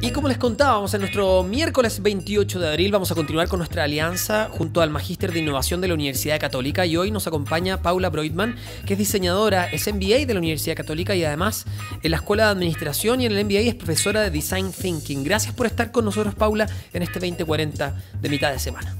Y como les contábamos, en nuestro miércoles 28 de abril vamos a continuar con nuestra alianza junto al Magíster de Innovación de la Universidad Católica, y hoy nos acompaña Paula Broitman, que es diseñadora, es MBA de la Universidad Católica y además en la Escuela de Administración y en el MBA es profesora de Design Thinking. Gracias por estar con nosotros, Paula, en este 2040 de mitad de semana.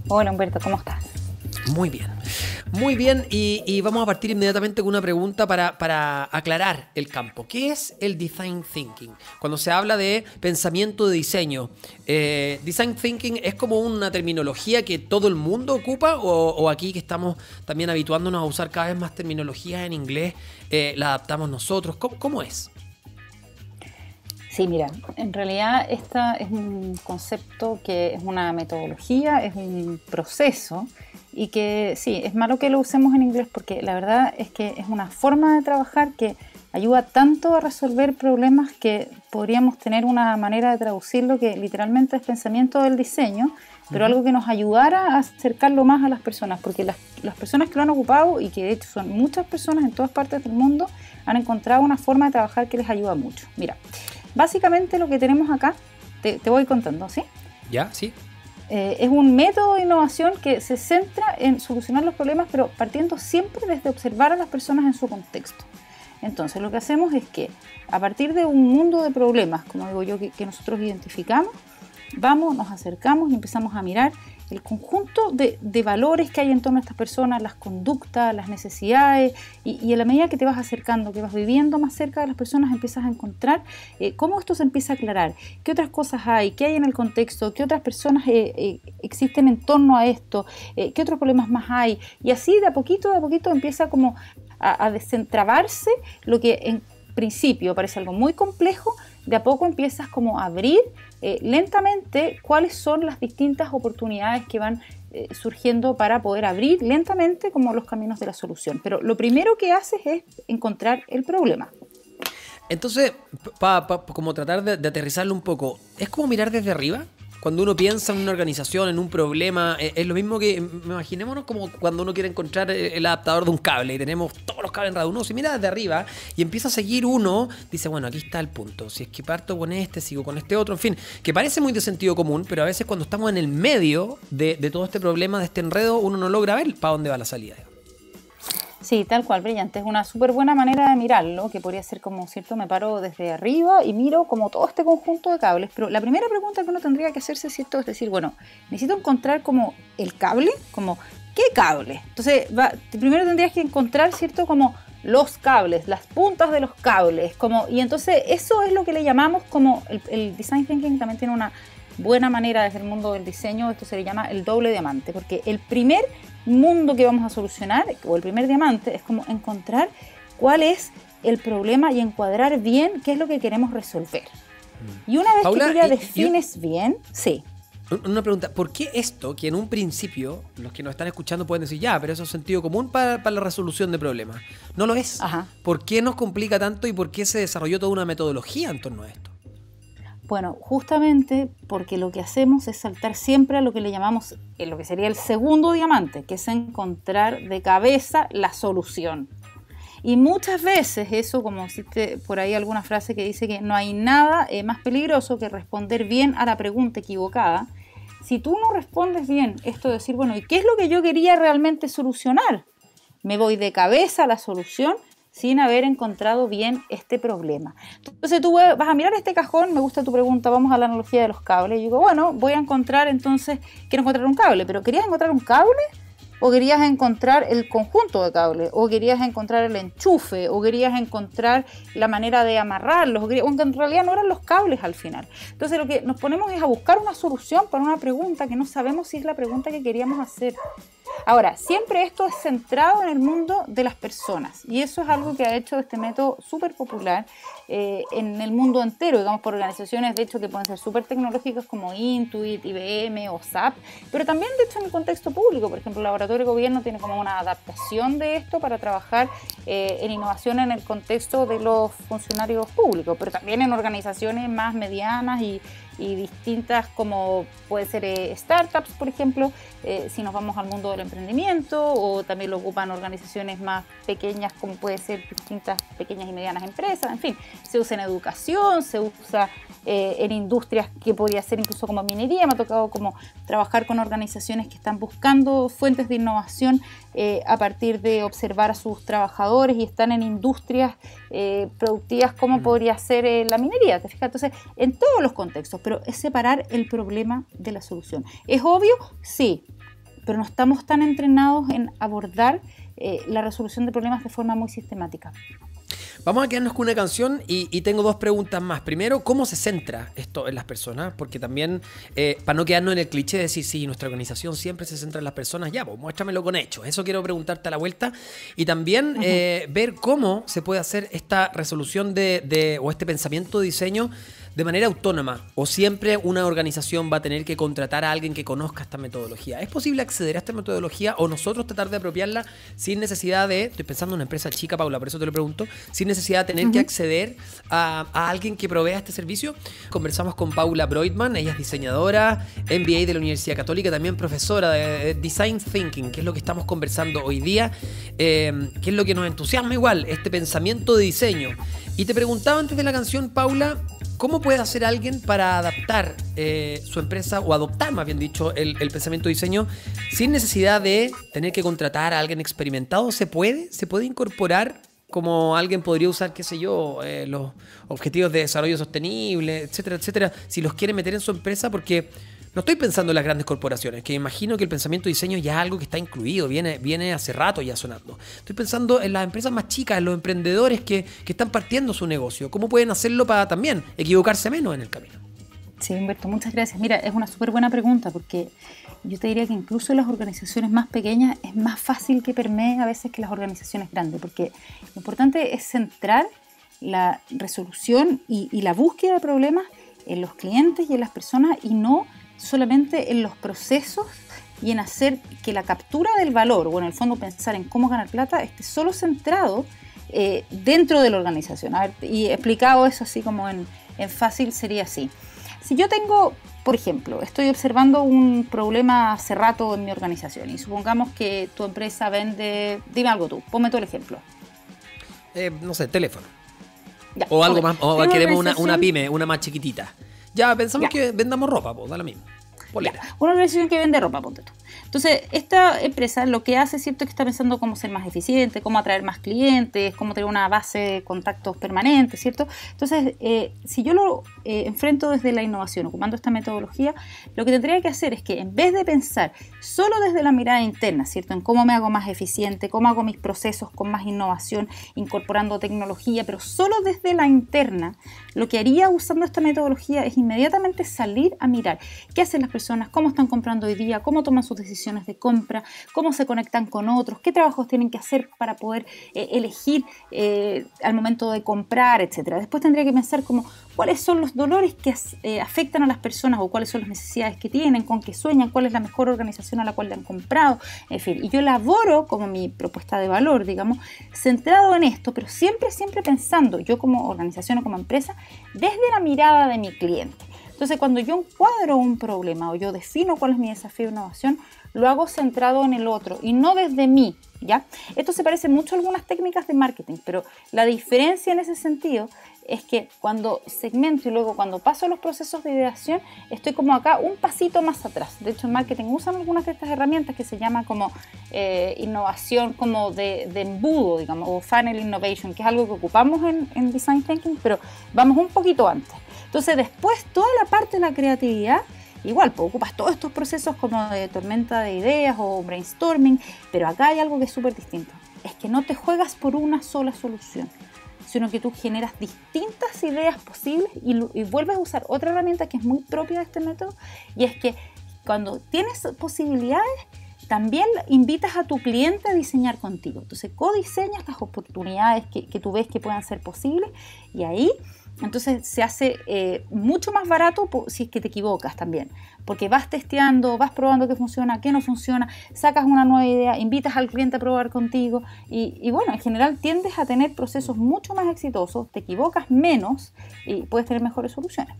Hola Humberto, ¿cómo estás? Muy bien. Muy bien, y vamos a partir inmediatamente con una pregunta para aclarar el campo. ¿Qué es el Design Thinking? Cuando se habla de pensamiento de diseño, ¿Design Thinking es como una terminología que todo el mundo ocupa o aquí que estamos también habituándonos a usar cada vez más terminologías en inglés, la adaptamos nosotros? ¿Cómo es? Sí, mira, en realidad esta es un concepto que es una metodología, es un proceso y que sí, es malo que lo usemos en inglés porque la verdad es que es una forma de trabajar que ayuda tanto a resolver problemas que podríamos tener una manera de traducirlo que literalmente es pensamiento del diseño, pero algo que nos ayudara a acercarlo más a las personas, porque las personas que lo han ocupado, y que de hecho son muchas personas en todas partes del mundo, han encontrado una forma de trabajar que les ayuda mucho. Mira, básicamente lo que tenemos acá, te voy contando, ¿sí? ¿Ya? ¿Sí? Es un método de innovación que se centra en solucionar los problemas, pero partiendo siempre desde observar a las personas en su contexto. Entonces, lo que hacemos es que a partir de un mundo de problemas, como digo yo, que nosotros identificamos, vamos, nos acercamos y empezamos a mirar el conjunto de valores que hay en torno a estas personas, las conductas, las necesidades, y a la medida que te vas acercando, que vas viviendo más cerca de las personas, empiezas a encontrar cómo esto se empieza a aclarar, qué otras cosas hay, qué hay en el contexto, qué otras personas existen en torno a esto, qué otros problemas más hay, y así de a poquito empieza como a desentrabarse lo que en principio parece algo muy complejo. De a poco empiezas como a abrir lentamente cuáles son las distintas oportunidades que van surgiendo para poder abrir lentamente como los caminos de la solución. Pero lo primero que haces es encontrar el problema. Entonces, como tratar de aterrizarlo un poco, ¿es como mirar desde arriba? Cuando uno piensa en una organización, en un problema, es lo mismo que, imaginémonos como cuando uno quiere encontrar el adaptador de un cable y tenemos todos los cables enredados. Uno se mira desde arriba y empieza a seguir uno, dice, bueno, aquí está el punto. Si es que parto con este, sigo con este otro, en fin, que parece muy de sentido común, pero a veces cuando estamos en el medio de todo este problema, de este enredo, uno no logra ver para dónde va la salida. Sí, tal cual, brillante. Es una súper buena manera de mirarlo, que podría ser como, ¿cierto? Me paro desde arriba y miro como todo este conjunto de cables. Pero la primera pregunta que uno tendría que hacerse, ¿cierto? Es decir, bueno, necesito encontrar como el cable, como, ¿qué cable? Entonces, primero tendrías que encontrar, ¿cierto? Como los cables, las puntas de los cables. Y entonces eso es lo que le llamamos como, el Design Thinking también tiene una buena manera desde el mundo del diseño, esto se le llama el doble diamante, porque el primer mundo que vamos a solucionar, o el primer diamante, es como encontrar cuál es el problema y encuadrar bien qué es lo que queremos resolver. Y una vez Paula, que tú ya defines bien, sí. Una pregunta, ¿por qué esto, que en un principio los que nos están escuchando pueden decir, ya, pero eso es sentido común para la resolución de problemas? No lo es. Ajá. ¿Por qué nos complica tanto y por qué se desarrolló toda una metodología en torno a esto? Bueno, justamente porque lo que hacemos es saltar siempre a lo que le llamamos, lo que sería el segundo diamante, que es encontrar de cabeza la solución. Y muchas veces eso, como existe por ahí alguna frase que dice que no hay nada más peligroso que responder bien a la pregunta equivocada. Si tú no respondes bien, esto de decir, bueno, ¿y qué es lo que yo quería realmente solucionar? Me voy de cabeza a la solución sin haber encontrado bien este problema. Entonces tú vas a mirar este cajón, me gusta tu pregunta, vamos a la analogía de los cables. Y digo, bueno, voy a encontrar entonces, quiero encontrar un cable, pero ¿querías encontrar un cable? ¿O querías encontrar el conjunto de cables? ¿O querías encontrar el enchufe? ¿O querías encontrar la manera de amarrarlos? ¿O en realidad no eran los cables al final? Entonces lo que nos ponemos es a buscar una solución para una pregunta que no sabemos si es la pregunta que queríamos hacer. Ahora, siempre esto es centrado en el mundo de las personas, y eso es algo que ha hecho este método súper popular en el mundo entero, digamos, por organizaciones de hecho que pueden ser súper tecnológicas como Intuit, IBM o SAP, pero también de hecho en el contexto público. Por ejemplo, el Laboratorio de Gobierno tiene como una adaptación de esto para trabajar en innovación en el contexto de los funcionarios públicos, pero también en organizaciones más medianas y y distintas, como puede ser startups, por ejemplo, si nos vamos al mundo del emprendimiento, o también lo ocupan organizaciones más pequeñas, como puede ser distintas pequeñas y medianas empresas. En fin, se usa en educación, se usa en industrias que podría ser incluso como minería. Me ha tocado como trabajar con organizaciones que están buscando fuentes de innovación a partir de observar a sus trabajadores y están en industrias productivas como podría ser la minería, ¿te fijas? Entonces, en todos los contextos, pero es separar el problema de la solución. ¿Es obvio? Sí, pero no estamos tan entrenados en abordar la resolución de problemas de forma muy sistemática. Vamos a quedarnos con una canción y tengo dos preguntas más. Primero, ¿cómo se centra esto en las personas? Porque también, para no quedarnos en el cliché de decir, sí, nuestra organización siempre se centra en las personas, ya, pues muéstramelo con hechos. Eso quiero preguntarte a la vuelta. Y también ver cómo se puede hacer esta resolución o este pensamiento de diseño de manera autónoma, o siempre una organización va a tener que contratar a alguien que conozca esta metodología. ¿Es posible acceder a esta metodología o nosotros tratar de apropiarla sin necesidad de, estoy pensando en una empresa chica, Paula, por eso te lo pregunto, sin necesidad de tener que acceder a alguien que provea este servicio? Conversamos con Paula Broitman, ella es diseñadora, MBA de la Universidad Católica, también profesora de Design Thinking, que es lo que estamos conversando hoy día, que es lo que nos entusiasma igual, este pensamiento de diseño. Y te preguntaba antes de la canción, Paula, ¿cómo puede hacer alguien para adaptar su empresa, o adoptar, más bien dicho, el pensamiento de diseño sin necesidad de tener que contratar a alguien experimentado? ¿Se puede? ¿Se puede incorporar como alguien podría usar, qué sé yo, los objetivos de desarrollo sostenible, etcétera, etcétera, si los quiere meter en su empresa? Porque no estoy pensando en las grandes corporaciones, que imagino que el pensamiento de diseño ya es algo que está incluido, viene hace rato ya sonando. Estoy pensando en las empresas más chicas, en los emprendedores que están partiendo su negocio. ¿Cómo pueden hacerlo para también equivocarse menos en el camino? Sí, Humberto, muchas gracias. Mira, es una súper buena pregunta, porque yo te diría que incluso en las organizaciones más pequeñas es más fácil que permee a veces que las organizaciones grandes, porque lo importante es centrar la resolución y la búsqueda de problemas en los clientes y en las personas, y no solamente en los procesos y en hacer que la captura del valor, o en el fondo pensar en cómo ganar plata, esté solo centrado dentro de la organización. A ver, y explicado eso así como en fácil sería así. Si yo tengo, por ejemplo, estoy observando un problema hace rato en mi organización, y supongamos que tu empresa vende, dime algo tú, ponme tú el ejemplo. No sé, teléfono. Ya, o algo más, o queremos una pyme, pyme, una más chiquitita. Ya pensamos que vendamos ropa, pues da lo mismo. Polera. Una organización que vende ropa, ponte tú. Entonces, esta empresa lo que hace, ¿cierto?, es que está pensando cómo ser más eficiente, cómo atraer más clientes, cómo tener una base de contactos permanente, ¿cierto? Entonces, si yo lo enfrento desde la innovación, ocupando esta metodología, lo que tendría que hacer es que, en vez de pensar solo desde la mirada interna, ¿cierto?, en cómo me hago más eficiente, cómo hago mis procesos con más innovación, incorporando tecnología, pero solo desde la interna, lo que haría usando esta metodología es inmediatamente salir a mirar qué hacen las personas, cómo están comprando hoy día, cómo toman sus decisiones de compra, cómo se conectan con otros, qué trabajos tienen que hacer para poder elegir al momento de comprar, etcétera. Después tendría que pensar como cuáles son los dolores que afectan a las personas, o cuáles son las necesidades que tienen, con qué sueñan, cuál es la mejor organización a la cual le han comprado, en fin. Y yo elaboro como mi propuesta de valor, digamos, centrado en esto, pero siempre pensando, yo como organización o como empresa, desde la mirada de mi cliente. Entonces, cuando yo encuadro un problema o yo defino cuál es mi desafío de innovación, lo hago centrado en el otro y no desde mí, ¿ya? Esto se parece mucho a algunas técnicas de marketing, pero la diferencia en ese sentido es que cuando segmento y luego cuando paso los procesos de ideación, estoy como acá un pasito más atrás. De hecho, en marketing usan algunas de estas herramientas que se llama como innovación como de embudo, digamos, o funnel innovation, que es algo que ocupamos en Design Thinking, pero vamos un poquito antes. Entonces, después, toda la parte de la creatividad, igual, pues ocupas todos estos procesos como de tormenta de ideas o brainstorming, pero acá hay algo que es súper distinto. Es que no te juegas por una sola solución, sino que tú generas distintas ideas posibles y vuelves a usar otra herramienta que es muy propia de este método, y es que cuando tienes posibilidades, también invitas a tu cliente a diseñar contigo. Entonces, codiseñas las oportunidades que tú ves que puedan ser posibles, y ahí entonces se hace mucho más barato si es que te equivocas también, porque vas testeando, vas probando qué funciona, qué no funciona, sacas una nueva idea, invitas al cliente a probar contigo y bueno, en general tiendes a tener procesos mucho más exitosos, te equivocas menos y puedes tener mejores soluciones.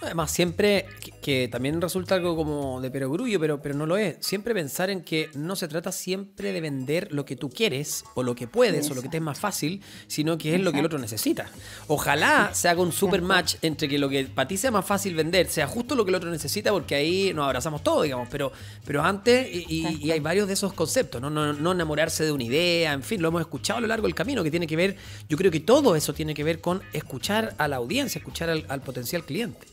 Además, siempre, que también resulta algo como de perogrullo, pero no lo es. Siempre pensar en que no se trata siempre de vender lo que tú quieres, o lo que puedes, o lo que te es más fácil, sino que es lo que el otro necesita. Ojalá se haga un super match entre que lo que para ti sea más fácil vender sea justo lo que el otro necesita, porque ahí nos abrazamos todos, digamos. Pero antes, y hay varios de esos conceptos, no enamorarse de una idea, en fin, lo hemos escuchado a lo largo del camino, que tiene que ver, yo creo que todo eso tiene que ver con escuchar a la audiencia, escuchar al potencial cliente.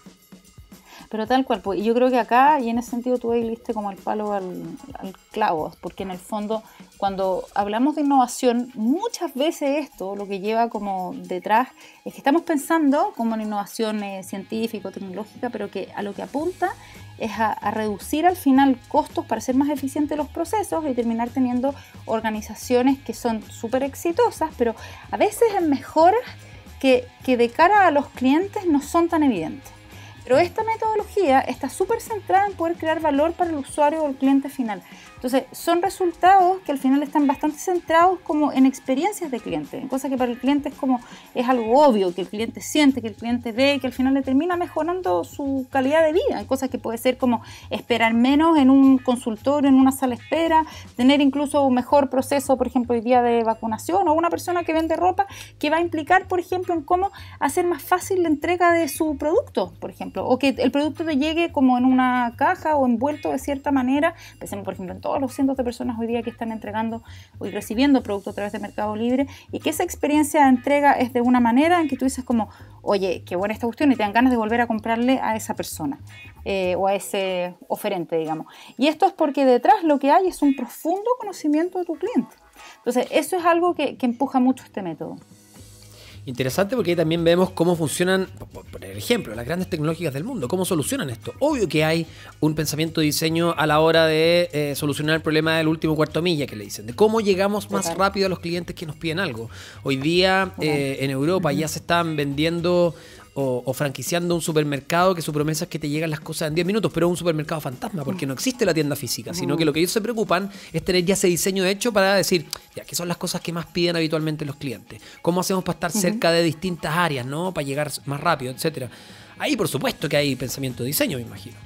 Pero tal cual, pues, y yo creo que acá, y en ese sentido tú ahí diste como el palo al clavo, porque en el fondo, cuando hablamos de innovación, muchas veces esto lo que lleva como detrás es que estamos pensando como en innovación científica, tecnológica, pero que a lo que apunta es a reducir al final costos para hacer más eficientes los procesos y terminar teniendo organizaciones que son súper exitosas, pero a veces en mejoras que de cara a los clientes no son tan evidentes. Pero esta metodología está súper centrada en poder crear valor para el usuario o el cliente final. Entonces, son resultados que al final están bastante centrados como en experiencias de cliente, en cosas que para el cliente es algo obvio, que el cliente siente, que el cliente ve, que al final le termina mejorando su calidad de vida. Hay cosas que puede ser como esperar menos en un consultorio, en una sala de espera, tener incluso un mejor proceso, por ejemplo, hoy día de vacunación, o una persona que vende ropa que va a implicar, por ejemplo, en cómo hacer más fácil la entrega de su producto, por ejemplo, o que el producto te llegue como en una caja o envuelto de cierta manera. Pensemos, por ejemplo, en todos los cientos de personas hoy día que están entregando y recibiendo productos a través de Mercado Libre, y que esa experiencia de entrega es de una manera en que tú dices como, oye, qué buena esta cuestión, y te dan ganas de volver a comprarle a esa persona o a ese oferente, digamos. Y esto es porque detrás lo que hay es un profundo conocimiento de tu cliente. Entonces, eso es algo que empuja mucho este método. Interesante, porque ahí también vemos cómo funcionan, por ejemplo, las grandes tecnológicas del mundo, cómo solucionan esto. Obvio que hay un pensamiento de diseño a la hora de solucionar el problema del último cuarto milla, que le dicen, de cómo llegamos más rápido a los clientes que nos piden algo. Hoy día en Europa ya se están vendiendo o franquiciando un supermercado que su promesa es que te llegan las cosas en 10 minutos, pero es un supermercado fantasma, porque no existe la tienda física, sino que lo que ellos se preocupan es tener ya ese diseño hecho para decir, ya, ¿qué son las cosas que más piden habitualmente los clientes? ¿Cómo hacemos para estar cerca de distintas áreas, ¿no? Para llegar más rápido, etcétera? Ahí, por supuesto, que hay pensamiento de diseño, me imagino.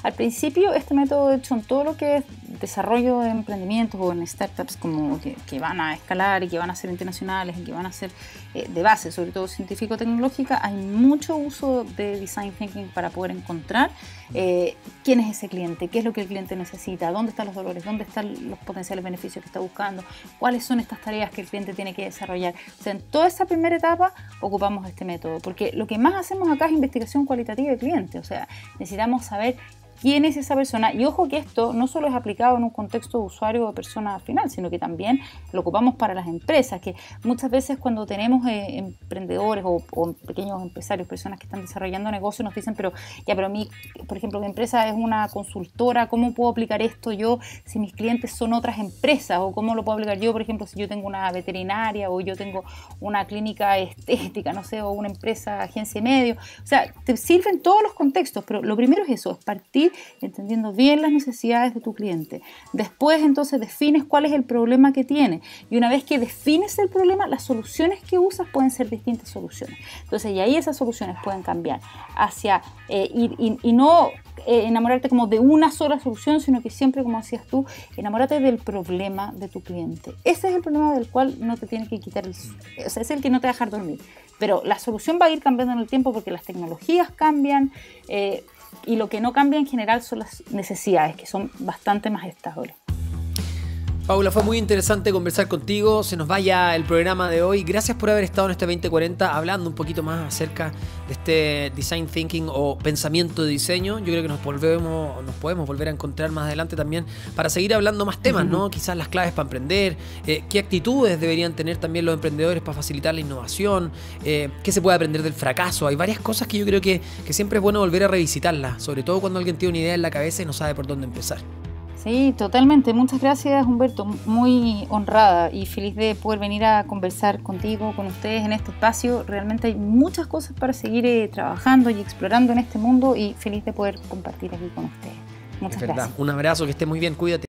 Al principio, este método, de hecho, en todo lo que es desarrollo de emprendimientos o en startups como que van a escalar y que van a ser internacionales y que van a ser de base, sobre todo científico-tecnológica, hay mucho uso de design thinking para poder encontrar quién es ese cliente, qué es lo que el cliente necesita, dónde están los dolores, dónde están los potenciales beneficios que está buscando, cuáles son estas tareas que el cliente tiene que desarrollar. O sea, en toda esa primera etapa ocupamos este método, porque lo que más hacemos acá es investigación cualitativa de cliente. O sea, necesitamos saber quién es esa persona, y ojo que esto no solo es aplicado en un contexto de usuario o persona final, sino que también lo ocupamos para las empresas, que muchas veces cuando tenemos emprendedores o pequeños empresarios, personas que están desarrollando negocios, nos dicen, pero a mí, por ejemplo, mi empresa es una consultora, ¿cómo puedo aplicar esto yo si mis clientes son otras empresas? O ¿cómo lo puedo aplicar yo, por ejemplo, si yo tengo una veterinaria o yo tengo una clínica estética, no sé, o una empresa, agencia de medios? O sea, te sirven todos los contextos, pero lo primero es eso, es partir entendiendo bien las necesidades de tu cliente. Después, entonces, defines cuál es el problema que tiene. Y una vez que defines el problema, las soluciones que usas pueden ser distintas soluciones. Entonces, y ahí esas soluciones pueden cambiar hacia y no enamorarte como de una sola solución, sino que siempre, como decías tú, enamórate del problema de tu cliente. Ese es el problema del cual no te tiene que quitar o sea, es el que no te va a dejar dormir. Pero la solución va a ir cambiando en el tiempo porque las tecnologías cambian, y lo que no cambia en general son las necesidades, que son bastante más estables. Paula, fue muy interesante conversar contigo. Se nos vaya el programa de hoy. Gracias por haber estado en este 2040 hablando un poquito más acerca de este design thinking o pensamiento de diseño. Yo creo que nos podemos volver a encontrar más adelante también para seguir hablando más temas, ¿no? Quizás las claves para emprender, qué actitudes deberían tener también los emprendedores para facilitar la innovación, qué se puede aprender del fracaso. Hay varias cosas que yo creo que siempre es bueno volver a revisitarlas, sobre todo cuando alguien tiene una idea en la cabeza y no sabe por dónde empezar. Sí, totalmente. Muchas gracias, Humberto. Muy honrada y feliz de poder venir a conversar contigo, con ustedes en este espacio. Realmente hay muchas cosas para seguir trabajando y explorando en este mundo, y feliz de poder compartir aquí con ustedes. Muchas gracias. Un abrazo, que esté muy bien, cuídate.